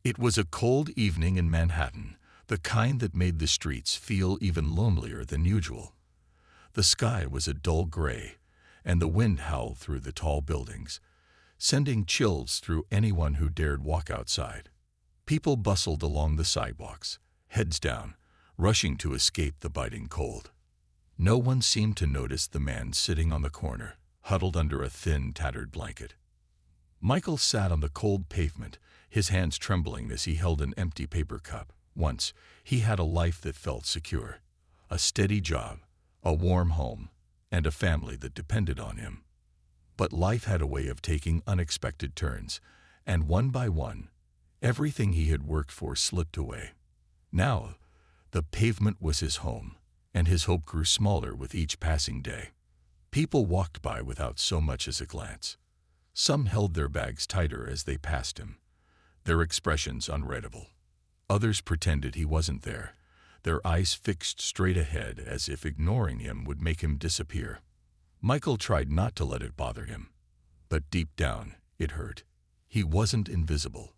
It was a cold evening in Manhattan, the kind that made the streets feel even lonelier than usual. The sky was a dull gray, and the wind howled through the tall buildings, sending chills through anyone who dared walk outside. People bustled along the sidewalks, heads down, rushing to escape the biting cold. No one seemed to notice the man sitting on the corner, huddled under a thin, tattered blanket. Michael sat on the cold pavement, his hands trembling as he held an empty paper cup. Once, he had a life that felt secure, a steady job, a warm home, and a family that depended on him. But life had a way of taking unexpected turns, and one by one, everything he had worked for slipped away. Now, the pavement was his home, and his hope grew smaller with each passing day. People walked by without so much as a glance. Some held their bags tighter as they passed him, their expressions unreadable. Others pretended he wasn't there, their eyes fixed straight ahead as if ignoring him would make him disappear. Michael tried not to let it bother him, but deep down, it hurt. He wasn't invisible.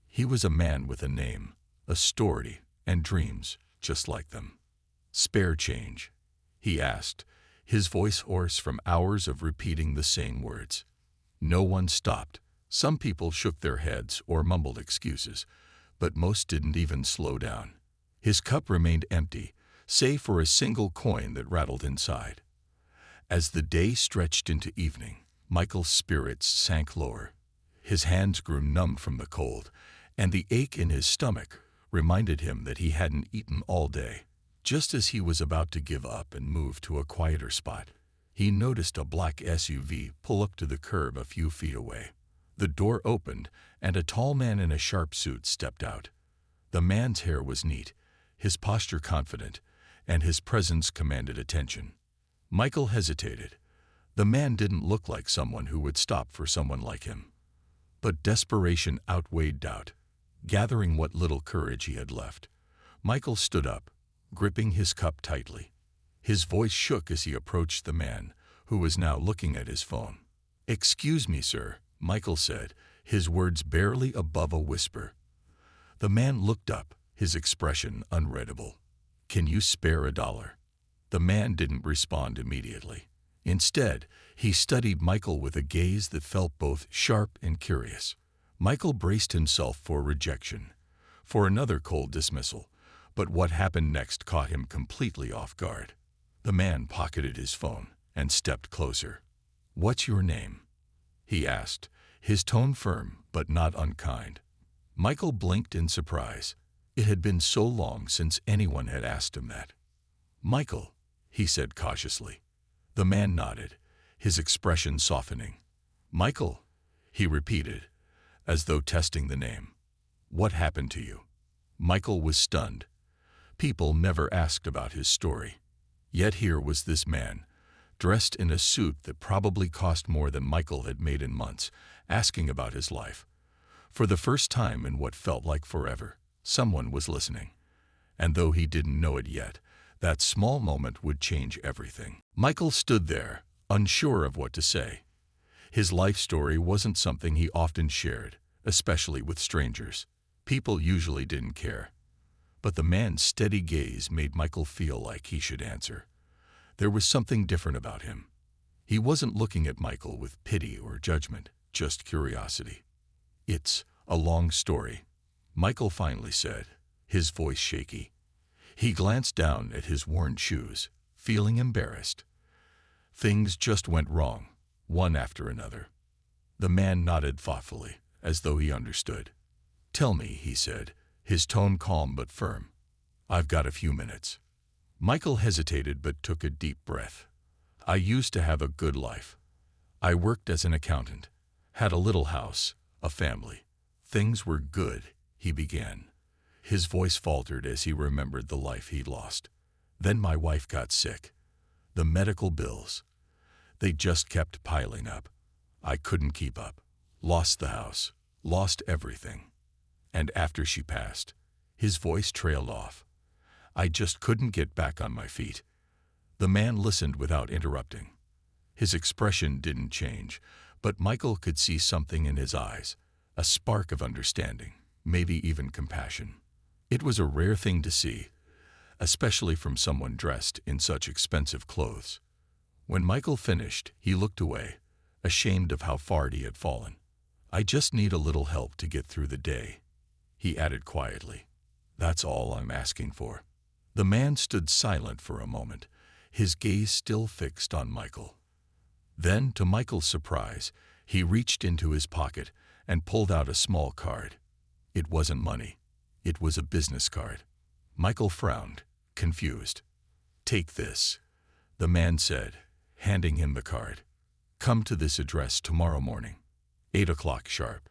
He was a man with a name, a story, and dreams just like them. "Spare change?" he asked, his voice hoarse from hours of repeating the same words. No one stopped. Some people shook their heads or mumbled excuses, but most didn't even slow down. His cup remained empty, save for a single coin that rattled inside. As the day stretched into evening, Michael's spirits sank lower. His hands grew numb from the cold, and the ache in his stomach reminded him that he hadn't eaten all day. Just as he was about to give up and move to a quieter spot, he noticed a black SUV pull up to the curb a few feet away. The door opened, and a tall man in a sharp suit stepped out. The man's hair was neat, his posture confident, and his presence commanded attention. Michael hesitated. The man didn't look like someone who would stop for someone like him. But desperation outweighed doubt. Gathering what little courage he had left, Michael stood up, gripping his cup tightly. His voice shook as he approached the man, who was now looking at his phone. "Excuse me, sir," Michael said, his words barely above a whisper. The man looked up, his expression unreadable. "Can you spare $1?" The man didn't respond immediately. Instead, he studied Michael with a gaze that felt both sharp and curious. Michael braced himself for rejection, for another cold dismissal, but what happened next caught him completely off guard. The man pocketed his phone and stepped closer. "What's your name?" he asked, his tone firm but not unkind. Michael blinked in surprise. It had been so long since anyone had asked him that. "Michael," he said cautiously. The man nodded, his expression softening. "Michael," he repeated, as though testing the name. "What happened to you?" Michael was stunned. People never asked about his story. Yet here was this man, dressed in a suit that probably cost more than Michael had made in months, asking about his life. For the first time in what felt like forever, someone was listening. And though he didn't know it yet, that small moment would change everything. Michael stood there, unsure of what to say. His life story wasn't something he often shared, especially with strangers. People usually didn't care. But the man's steady gaze made Michael feel like he should answer. There was something different about him. He wasn't looking at Michael with pity or judgment, just curiosity. "It's a long story," Michael finally said, his voice shaky. He glanced down at his worn shoes, feeling embarrassed. "Things just went wrong, one after another." The man nodded thoughtfully, as though he understood. "Tell me," he said, his tone calm but firm. "I've got a few minutes." Michael hesitated but took a deep breath. "I used to have a good life. I worked as an accountant, had a little house, a family. Things were good," he began. His voice faltered as he remembered the life he'd lost. "Then my wife got sick. The medical bills, they just kept piling up. I couldn't keep up. Lost the house, lost everything. And after she passed," his voice trailed off, "I just couldn't get back on my feet." The man listened without interrupting. His expression didn't change, but Michael could see something in his eyes, a spark of understanding. maybe even compassion. It was a rare thing to see, especially from someone dressed in such expensive clothes. When Michael finished, he looked away, ashamed of how far he had fallen. "I just need a little help to get through the day," he added quietly. "That's all I'm asking for." The man stood silent for a moment, his gaze still fixed on Michael. Then, to Michael's surprise, he reached into his pocket and pulled out a small card. It wasn't money. It was a business card. Michael frowned, confused. "Take this," the man said, handing him the card. "Come to this address tomorrow morning, 8 o'clock sharp."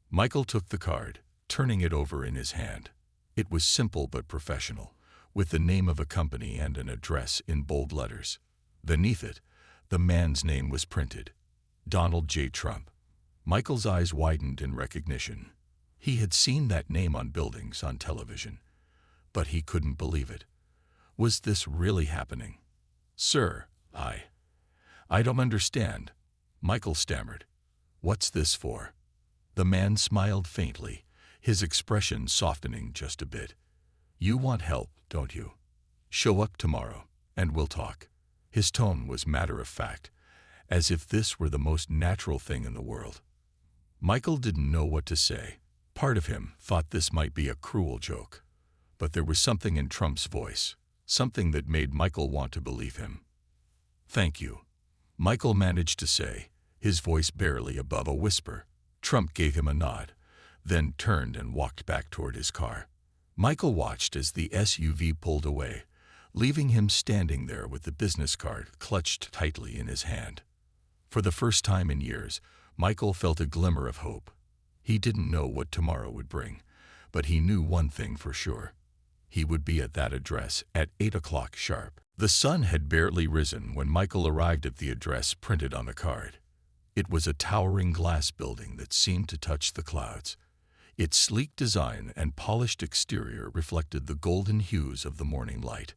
Michael took the card, turning it over in his hand. It was simple but professional, with the name of a company and an address in bold letters. Beneath it, the man's name was printed, Donald J. Trump. Michael's eyes widened in recognition. He had seen that name on buildings, on television, but he couldn't believe it. Was this really happening? "Sir, I don't understand," Michael stammered. "What's this for?" The man smiled faintly, his expression softening just a bit. "You want help, don't you? Show up tomorrow, and we'll talk." His tone was matter-of-fact, as if this were the most natural thing in the world. Michael didn't know what to say. Part of him thought this might be a cruel joke, but there was something in Trump's voice, something that made Michael want to believe him. "Thank you," Michael managed to say, his voice barely above a whisper. Trump gave him a nod, then turned and walked back toward his car. Michael watched as the SUV pulled away, leaving him standing there with the business card clutched tightly in his hand. For the first time in years, Michael felt a glimmer of hope. He didn't know what tomorrow would bring, but he knew one thing for sure. He would be at that address at 8 o'clock sharp. The sun had barely risen when Michael arrived at the address printed on the card. It was a towering glass building that seemed to touch the clouds. Its sleek design and polished exterior reflected the golden hues of the morning light.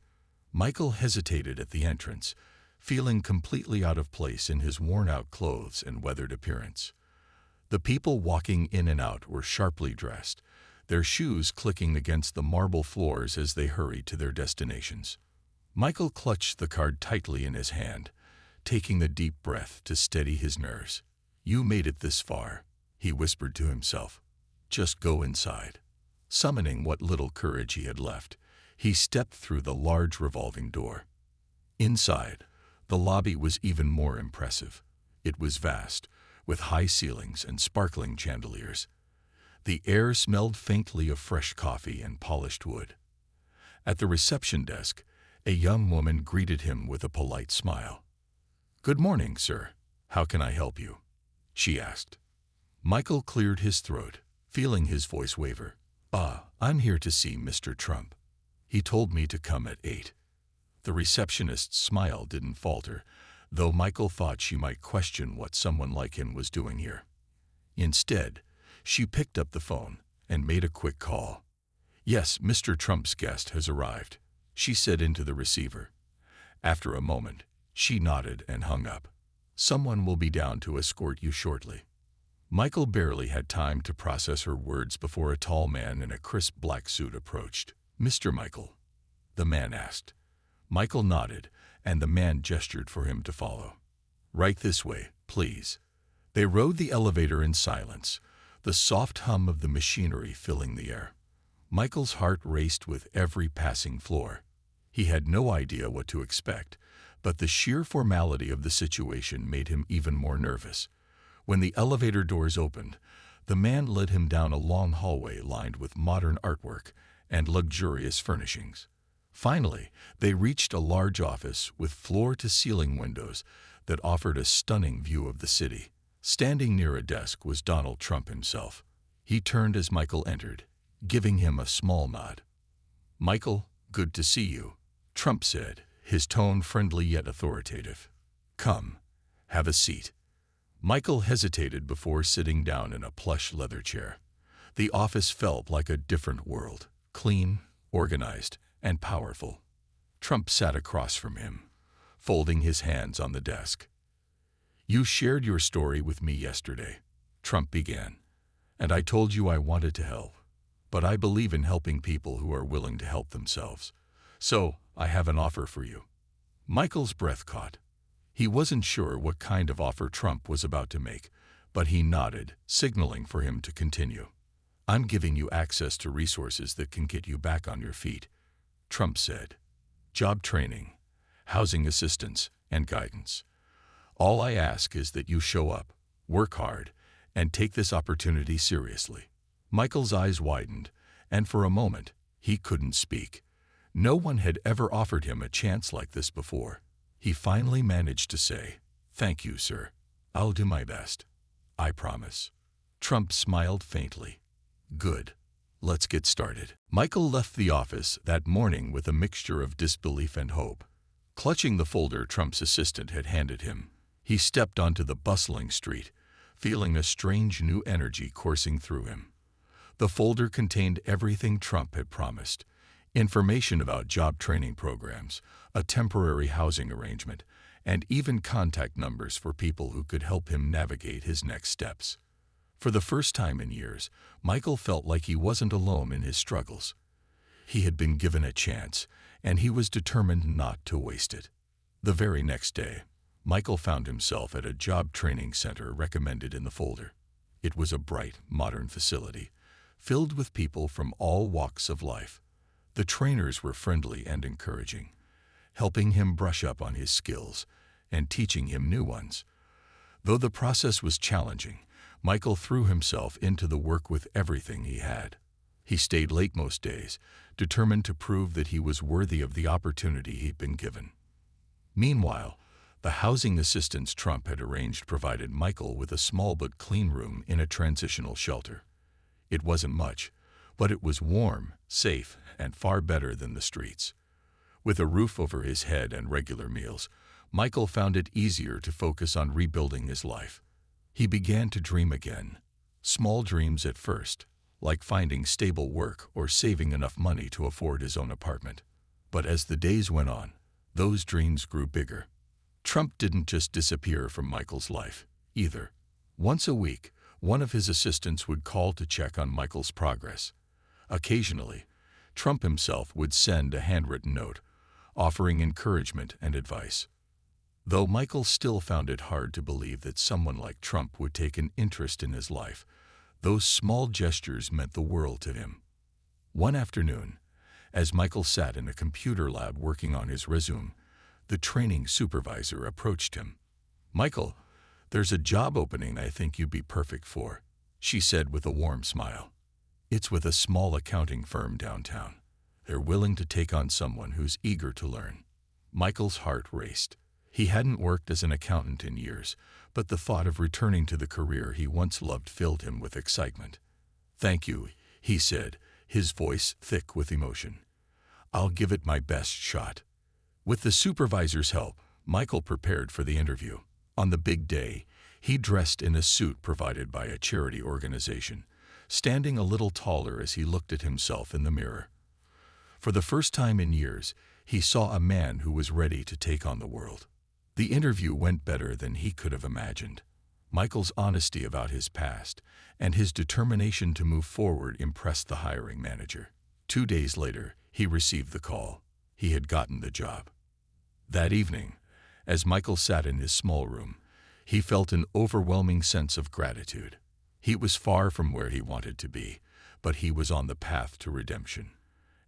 Michael hesitated at the entrance, feeling completely out of place in his worn-out clothes and weathered appearance. The people walking in and out were sharply dressed, their shoes clicking against the marble floors as they hurried to their destinations. Michael clutched the card tightly in his hand, taking a deep breath to steady his nerves. "You made it this far," he whispered to himself. "Just go inside." Summoning what little courage he had left, he stepped through the large revolving door. Inside, the lobby was even more impressive. It was vast, with high ceilings and sparkling chandeliers. The air smelled faintly of fresh coffee and polished wood. At the reception desk, a young woman greeted him with a polite smile. "Good morning, sir. How can I help you?" she asked. Michael cleared his throat, feeling his voice waver. I'm here to see Mr. Trump. He told me to come at 8. The receptionist's smile didn't falter, though Michael thought she might question what someone like him was doing here. Instead, she picked up the phone and made a quick call. "Yes, Mr. Trump's guest has arrived," she said into the receiver. After a moment, she nodded and hung up. "Someone will be down to escort you shortly." Michael barely had time to process her words before a tall man in a crisp black suit approached. "Mr. Michael?" the man asked. Michael nodded, and the man gestured for him to follow. "Right this way, please." They rode the elevator in silence, the soft hum of the machinery filling the air. Michael's heart raced with every passing floor. He had no idea what to expect, but the sheer formality of the situation made him even more nervous. When the elevator doors opened, the man led him down a long hallway lined with modern artwork and luxurious furnishings. Finally, they reached a large office with floor-to-ceiling windows that offered a stunning view of the city. Standing near a desk was Donald Trump himself. He turned as Michael entered, giving him a small nod. "Michael, good to see you," Trump said, his tone friendly yet authoritative. "Come, have a seat." Michael hesitated before sitting down in a plush leather chair. The office felt like a different world, clean, organized, and powerful. Trump sat across from him, folding his hands on the desk. "You shared your story with me yesterday," Trump began, "and I told you I wanted to help. but I believe in helping people who are willing to help themselves. So, I have an offer for you." Michael's breath caught. He wasn't sure what kind of offer Trump was about to make, but he nodded, signaling for him to continue. "I'm giving you access to resources that can get you back on your feet," Trump said. "Job training, housing assistance, and guidance. All I ask is that you show up, work hard, and take this opportunity seriously." Michael's eyes widened, and for a moment, he couldn't speak. No one had ever offered him a chance like this before. He finally managed to say, "Thank you, sir. I'll do my best. I promise." Trump smiled faintly. "Good. Let's get started." Michael left the office that morning with a mixture of disbelief and hope. Clutching the folder Trump's assistant had handed him, he stepped onto the bustling street, feeling a strange new energy coursing through him. The folder contained everything Trump had promised: information about job training programs, a temporary housing arrangement, and even contact numbers for people who could help him navigate his next steps. For the first time in years, Michael felt like he wasn't alone in his struggles. He had been given a chance, and he was determined not to waste it. The very next day, Michael found himself at a job training center recommended in the folder. It was a bright, modern facility, filled with people from all walks of life. The trainers were friendly and encouraging, helping him brush up on his skills and teaching him new ones. Though the process was challenging, Michael threw himself into the work with everything he had. He stayed late most days, determined to prove that he was worthy of the opportunity he'd been given. Meanwhile, the housing assistance Trump had arranged provided Michael with a small but clean room in a transitional shelter. It wasn't much, but it was warm, safe, and far better than the streets. With a roof over his head and regular meals, Michael found it easier to focus on rebuilding his life. He began to dream again. Small dreams at first, like finding stable work or saving enough money to afford his own apartment. But as the days went on, those dreams grew bigger. Trump didn't just disappear from Michael's life, either. Once a week, one of his assistants would call to check on Michael's progress. Occasionally, Trump himself would send a handwritten note, offering encouragement and advice. Though Michael still found it hard to believe that someone like Trump would take an interest in his life, those small gestures meant the world to him. One afternoon, as Michael sat in a computer lab working on his resume, the training supervisor approached him. "Michael, there's a job opening I think you'd be perfect for," she said with a warm smile. "It's with a small accounting firm downtown. They're willing to take on someone who's eager to learn." Michael's heart raced. He hadn't worked as an accountant in years, but the thought of returning to the career he once loved filled him with excitement. "Thank you," he said, his voice thick with emotion. "I'll give it my best shot." With the supervisor's help, Michael prepared for the interview. On the big day, he dressed in a suit provided by a charity organization, standing a little taller as he looked at himself in the mirror. For the first time in years, he saw a man who was ready to take on the world. The interview went better than he could have imagined. Michael's honesty about his past and his determination to move forward impressed the hiring manager. 2 days later, he received the call. He had gotten the job. That evening, as Michael sat in his small room, he felt an overwhelming sense of gratitude. He was far from where he wanted to be, but he was on the path to redemption.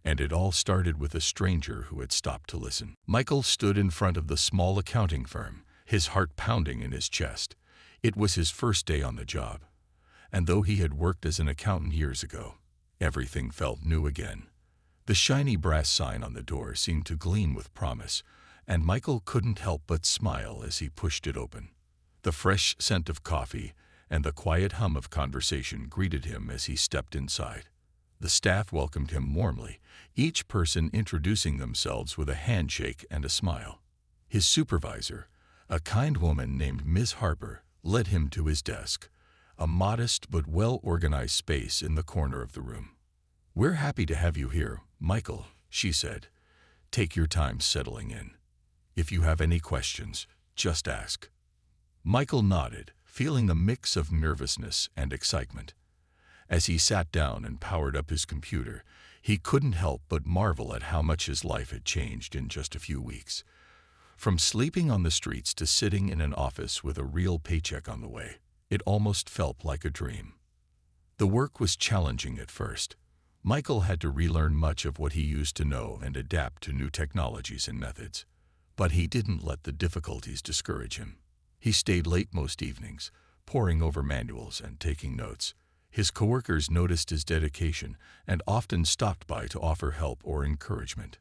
And it all started with a stranger who had stopped to listen. Michael stood in front of the small accounting firm, his heart pounding in his chest. It was his first day on the job. And though he had worked as an accountant years ago, everything felt new again. The shiny brass sign on the door seemed to gleam with promise, and Michael couldn't help but smile as he pushed it open. The fresh scent of coffee and the quiet hum of conversation greeted him as he stepped inside. The staff welcomed him warmly, each person introducing themselves with a handshake and a smile. His supervisor, a kind woman named Ms. Harper, led him to his desk, a modest but well-organized space in the corner of the room. "We're happy to have you here, Michael," she said. "Take your time settling in. If you have any questions, just ask." Michael nodded, feeling a mix of nervousness and excitement. As he sat down and powered up his computer, he couldn't help but marvel at how much his life had changed in just a few weeks. From sleeping on the streets to sitting in an office with a real paycheck on the way, it almost felt like a dream. The work was challenging at first. Michael had to relearn much of what he used to know and adapt to new technologies and methods. But he didn't let the difficulties discourage him. He stayed late most evenings, poring over manuals and taking notes. His coworkers noticed his dedication and often stopped by to offer help or encouragement.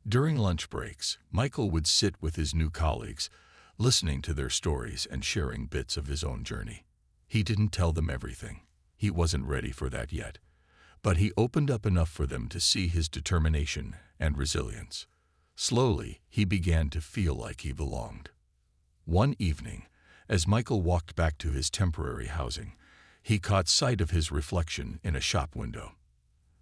During lunch breaks, Michael would sit with his new colleagues, listening to their stories and sharing bits of his own journey. He didn't tell them everything. He wasn't ready for that yet. But he opened up enough for them to see his determination and resilience. Slowly, he began to feel like he belonged. One evening, as Michael walked back to his temporary housing, he caught sight of his reflection in a shop window.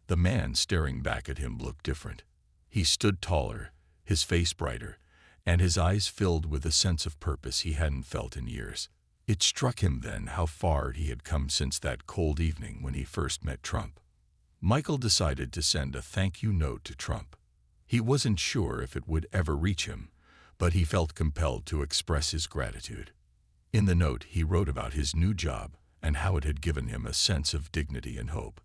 The man staring back at him looked different. He stood taller, his face brighter, and his eyes filled with a sense of purpose he hadn't felt in years. It struck him then how far he had come since that cold evening when he first met Trump. Michael decided to send a thank you note to Trump. He wasn't sure if it would ever reach him, but he felt compelled to express his gratitude. In the note, he wrote about his new job and how it had given him a sense of dignity and hope.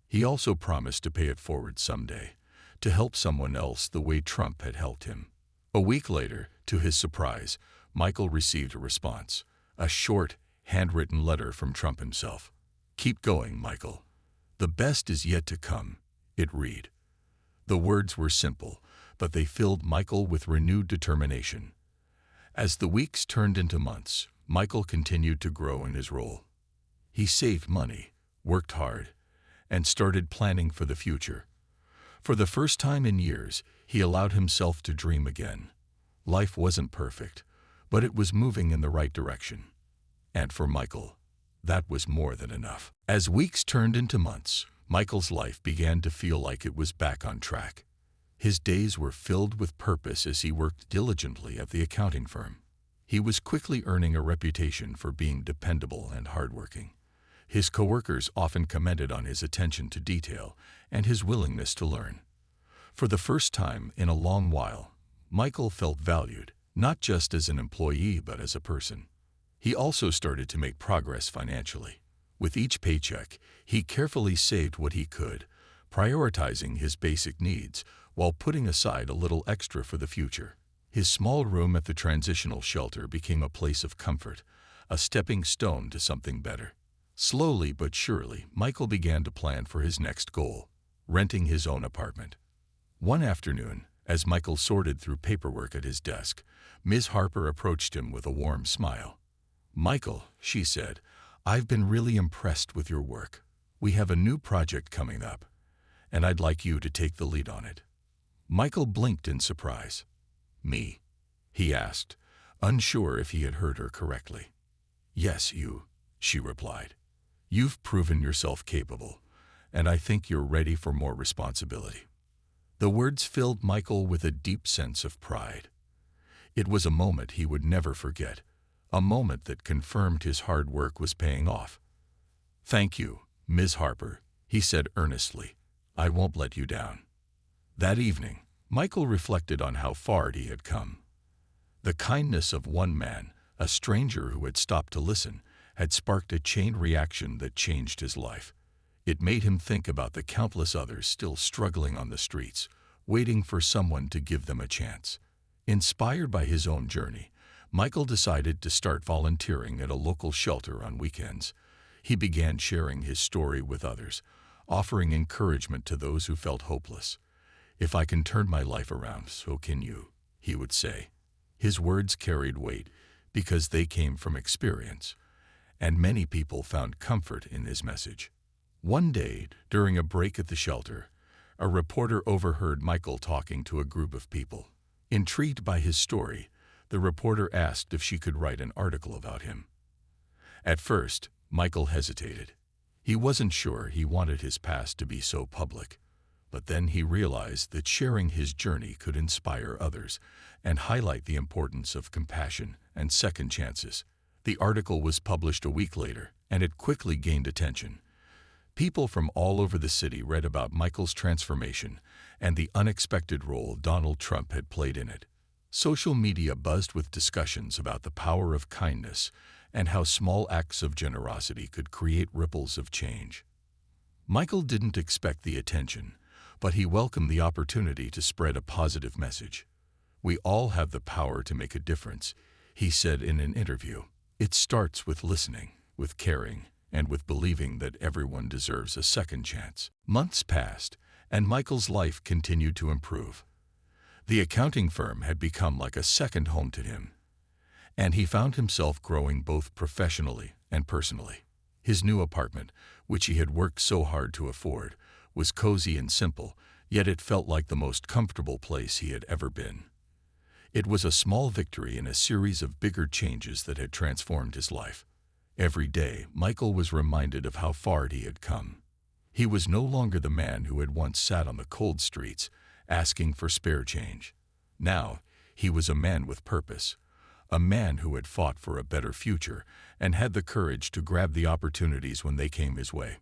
He also promised to pay it forward someday, to help someone else the way Trump had helped him. A week later, to his surprise, Michael received a response, a short, handwritten letter from Trump himself. "Keep going, Michael. The best is yet to come," it read. The words were simple, but they filled Michael with renewed determination. As the weeks turned into months, Michael continued to grow in his role. He saved money, worked hard, and started planning for the future. For the first time in years, he allowed himself to dream again. Life wasn't perfect, but it was moving in the right direction. And for Michael, that was more than enough. As weeks turned into months, Michael's life began to feel like it was back on track. His days were filled with purpose as he worked diligently at the accounting firm. He was quickly earning a reputation for being dependable and hardworking. His coworkers often commented on his attention to detail and his willingness to learn. For the first time in a long while, Michael felt valued, not just as an employee but as a person. He also started to make progress financially. With each paycheck, he carefully saved what he could, prioritizing his basic needs while putting aside a little extra for the future. His small room at the transitional shelter became a place of comfort, a stepping stone to something better. Slowly but surely, Michael began to plan for his next goal, renting his own apartment. One afternoon, as Michael sorted through paperwork at his desk, Ms. Harper approached him with a warm smile. "Michael," she said, "I've been really impressed with your work. We have a new project coming up, and I'd like you to take the lead on it." Michael blinked in surprise. "Me?" he asked, unsure if he had heard her correctly. "Yes, you," she replied. "You've proven yourself capable, and I think you're ready for more responsibility." The words filled Michael with a deep sense of pride. It was a moment he would never forget, a moment that confirmed his hard work was paying off. "Thank you, Ms. Harper," he said earnestly. "I won't let you down." That evening, Michael reflected on how far he had come. The kindness of one man, a stranger who had stopped to listen, had sparked a chain reaction that changed his life. It made him think about the countless others still struggling on the streets, waiting for someone to give them a chance. Inspired by his own journey, Michael decided to start volunteering at a local shelter on weekends. He began sharing his story with others, offering encouragement to those who felt hopeless. "If I can turn my life around, so can you," he would say. His words carried weight because they came from experience, and many people found comfort in his message. One day, during a break at the shelter, a reporter overheard Michael talking to a group of people. Intrigued by his story, the reporter asked if she could write an article about him. At first, Michael hesitated. He wasn't sure he wanted his past to be so public. But then he realized that sharing his journey could inspire others and highlight the importance of compassion and second chances. The article was published a week later, and it quickly gained attention. People from all over the city read about Michael's transformation and the unexpected role Donald Trump had played in it. Social media buzzed with discussions about the power of kindness and how small acts of generosity could create ripples of change. Michael didn't expect the attention, but he welcomed the opportunity to spread a positive message. "We all have the power to make a difference," he said in an interview. "It starts with listening, with caring, and with believing that everyone deserves a second chance." Months passed, and Michael's life continued to improve. The accounting firm had become like a second home to him, and he found himself growing both professionally and personally. His new apartment, which he had worked so hard to afford, was cozy and simple, yet it felt like the most comfortable place he had ever been. It was a small victory in a series of bigger changes that had transformed his life. Every day, Michael was reminded of how far he had come. He was no longer the man who had once sat on the cold streets, asking for spare change. Now, he was a man with purpose, a man who had fought for a better future and had the courage to grab the opportunities when they came his way.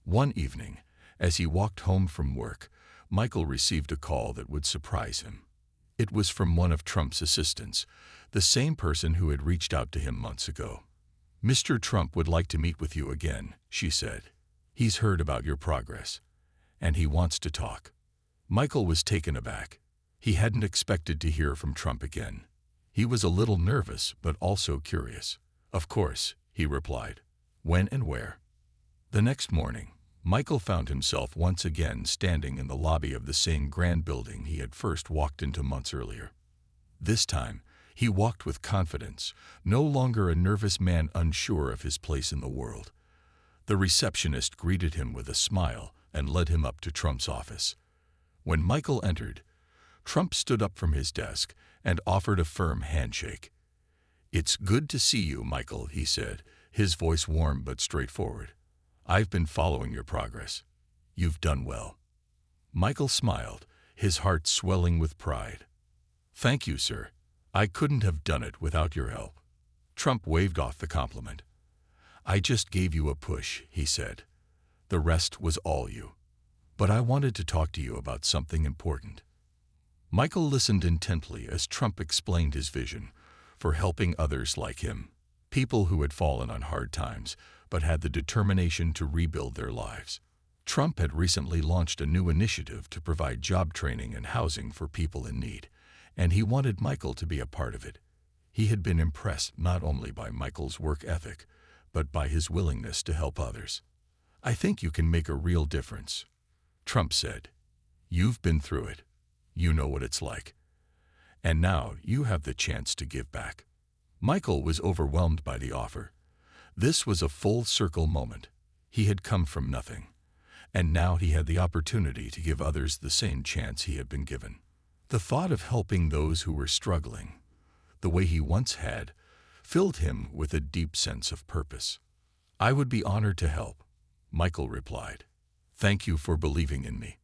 One evening, as he walked home from work, Michael received a call that would surprise him. It was from one of Trump's assistants, the same person who had reached out to him months ago. "Mr. Trump would like to meet with you again," she said. "He's heard about your progress, and he wants to talk." Michael was taken aback. He hadn't expected to hear from Trump again. He was a little nervous, but also curious. "Of course," he replied. "When and where?" The next morning, Michael found himself once again standing in the lobby of the same grand building he had first walked into months earlier. This time, he walked with confidence, no longer a nervous man unsure of his place in the world. The receptionist greeted him with a smile and led him up to Trump's office. When Michael entered, Trump stood up from his desk and offered a firm handshake. "It's good to see you, Michael," he said, his voice warm but straightforward. "I've been following your progress. You've done well." Michael smiled, his heart swelling with pride. "Thank you, sir. I couldn't have done it without your help." Trump waved off the compliment. "I just gave you a push," he said. "The rest was all you. But I wanted to talk to you about something important." Michael listened intently as Trump explained his vision for helping others like him, people who had fallen on hard times but had the determination to rebuild their lives. Trump had recently launched a new initiative to provide job training and housing for people in need, and he wanted Michael to be a part of it. He had been impressed not only by Michael's work ethic, but by his willingness to help others. "I think you can make a real difference," Trump said. "You've been through it. You know what it's like. And now you have the chance to give back." Michael was overwhelmed by the offer. This was a full-circle moment. He had come from nothing, and now he had the opportunity to give others the same chance he had been given. The thought of helping those who were struggling, the way he once had, filled him with a deep sense of purpose. "I would be honored to help," Michael replied. "Thank you for believing in me."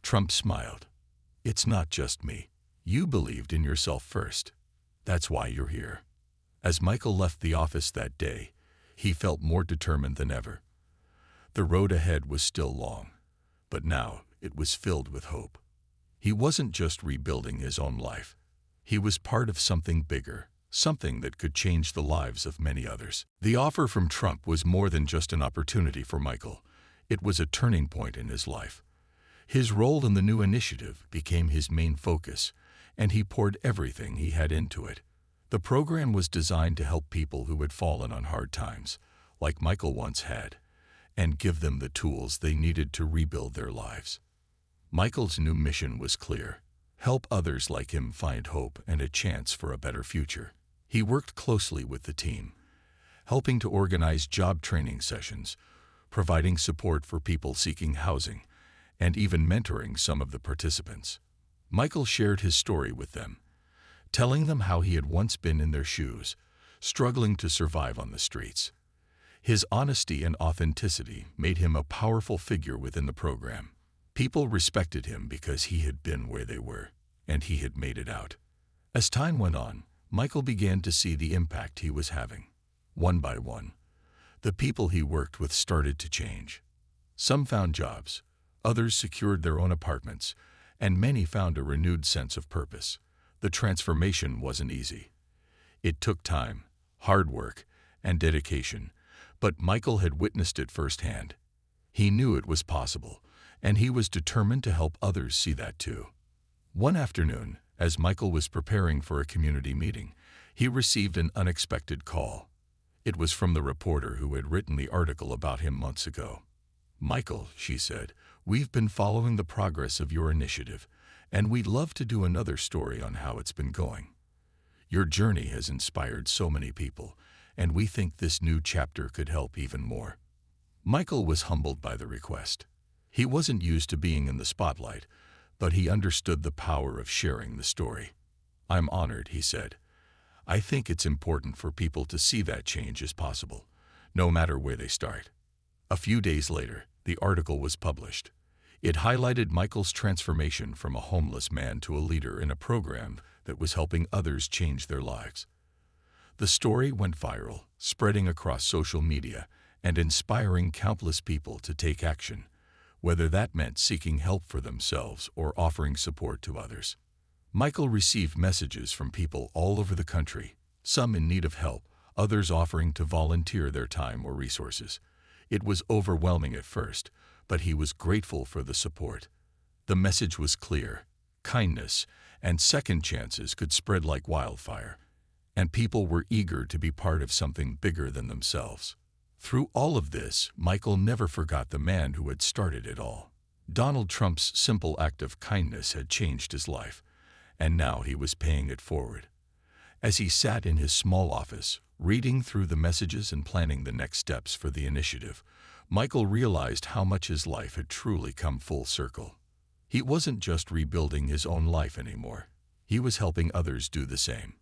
Trump smiled. "It's not just me. You believed in yourself first. That's why you're here." As Michael left the office that day, he felt more determined than ever. The road ahead was still long, but now it was filled with hope. He wasn't just rebuilding his own life. He was part of something bigger, something that could change the lives of many others. The offer from Trump was more than just an opportunity for Michael. It was a turning point in his life. His role in the new initiative became his main focus, and he poured everything he had into it. The program was designed to help people who had fallen on hard times, like Michael once had, and give them the tools they needed to rebuild their lives. Michael's new mission was clear: help others like him find hope and a chance for a better future. He worked closely with the team, helping to organize job training sessions, providing support for people seeking housing, and even mentoring some of the participants. Michael shared his story with them, telling them how he had once been in their shoes, struggling to survive on the streets. His honesty and authenticity made him a powerful figure within the program. People respected him because he had been where they were, and he had made it out. As time went on, Michael began to see the impact he was having. One by one, the people he worked with started to change. Some found jobs, others secured their own apartments, and many found a renewed sense of purpose. The transformation wasn't easy. It took time, hard work, and dedication, but Michael had witnessed it firsthand. He knew it was possible, and he was determined to help others see that too. One afternoon, as Michael was preparing for a community meeting, he received an unexpected call. It was from the reporter who had written the article about him months ago. "Michael," she said, "we've been following the progress of your initiative, and we'd love to do another story on how it's been going. Your journey has inspired so many people, and we think this new chapter could help even more." Michael was humbled by the request. He wasn't used to being in the spotlight, but he understood the power of sharing the story. "I'm honored," he said. "I think it's important for people to see that change is possible, no matter where they start." A few days later, the article was published. It highlighted Michael's transformation from a homeless man to a leader in a program that was helping others change their lives. The story went viral, spreading across social media and inspiring countless people to take action, whether that meant seeking help for themselves or offering support to others. Michael received messages from people all over the country, some in need of help, others offering to volunteer their time or resources. It was overwhelming at first, but he was grateful for the support. The message was clear: kindness and second chances could spread like wildfire, and people were eager to be part of something bigger than themselves. Through all of this, Michael never forgot the man who had started it all. Donald Trump's simple act of kindness had changed his life, and now he was paying it forward. As he sat in his small office, reading through the messages and planning the next steps for the initiative, Michael realized how much his life had truly come full circle. He wasn't just rebuilding his own life anymore. He was helping others do the same.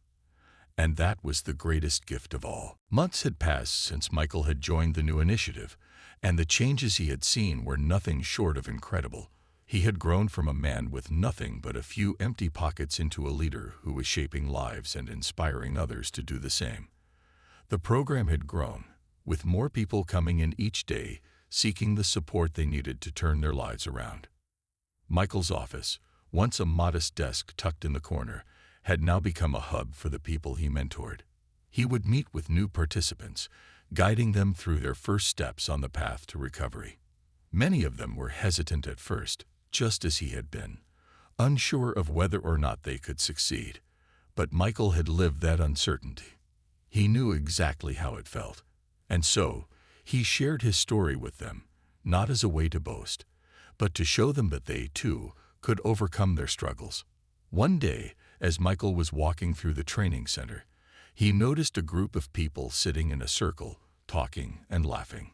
And that was the greatest gift of all. Months had passed since Michael had joined the new initiative, and the changes he had seen were nothing short of incredible. He had grown from a man with nothing but a few empty pockets into a leader who was shaping lives and inspiring others to do the same. The program had grown, with more people coming in each day, seeking the support they needed to turn their lives around. Michael's office, once a modest desk tucked in the corner, had now become a hub for the people he mentored. He would meet with new participants, guiding them through their first steps on the path to recovery. Many of them were hesitant at first, just as he had been, unsure of whether or not they could succeed. But Michael had lived that uncertainty. He knew exactly how it felt, and so he shared his story with them, not as a way to boast, but to show them that they, too, could overcome their struggles. One day, as Michael was walking through the training center, he noticed a group of people sitting in a circle, talking and laughing.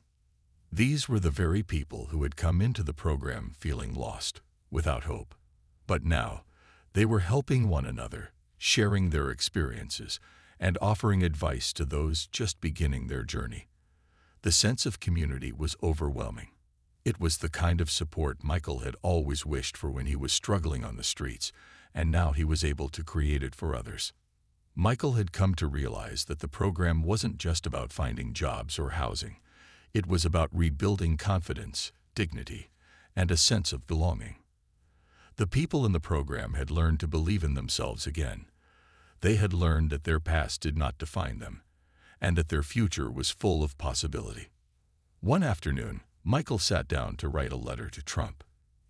These were the very people who had come into the program feeling lost, without hope. But now, they were helping one another, sharing their experiences, and offering advice to those just beginning their journey. The sense of community was overwhelming. It was the kind of support Michael had always wished for when he was struggling on the streets, and now he was able to create it for others. Michael had come to realize that the program wasn't just about finding jobs or housing. It was about rebuilding confidence, dignity, and a sense of belonging. The people in the program had learned to believe in themselves again. They had learned that their past did not define them, and that their future was full of possibility. One afternoon, Michael sat down to write a letter to Trump.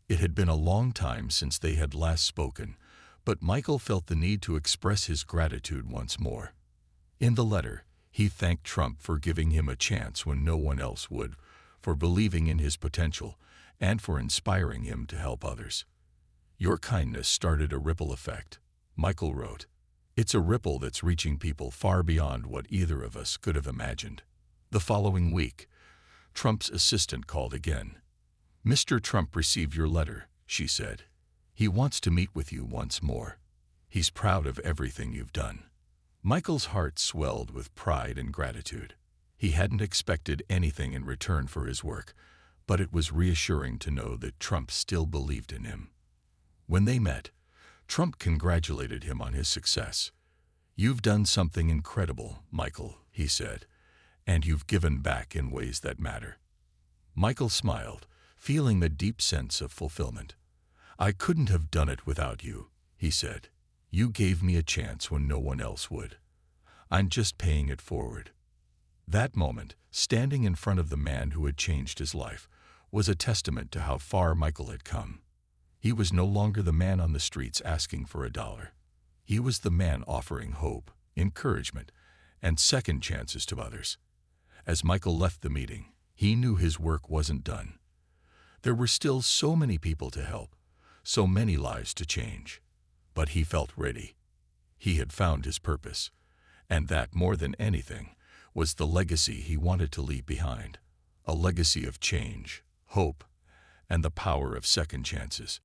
It had been a long time since they had last spoken, but Michael felt the need to express his gratitude once more. In the letter, he thanked Trump for giving him a chance when no one else would, for believing in his potential, and for inspiring him to help others. "Your kindness started a ripple effect," Michael wrote. "It's a ripple that's reaching people far beyond what either of us could have imagined." The following week, Trump's assistant called again. "Mr. Trump received your letter," she said. "He wants to meet with you once more. He's proud of everything you've done." Michael's heart swelled with pride and gratitude. He hadn't expected anything in return for his work, but it was reassuring to know that Trump still believed in him. When they met, Trump congratulated him on his success. "You've done something incredible, Michael," he said, "and you've given back in ways that matter." Michael smiled, feeling a deep sense of fulfillment. "I couldn't have done it without you," he said. "You gave me a chance when no one else would. I'm just paying it forward." That moment, standing in front of the man who had changed his life, was a testament to how far Michael had come. He was no longer the man on the streets asking for $1. He was the man offering hope, encouragement, and second chances to others. As Michael left the meeting, he knew his work wasn't done. There were still so many people to help, so many lives to change. But he felt ready. He had found his purpose, and that, more than anything, was the legacy he wanted to leave behind. A legacy of change, hope, and the power of second chances.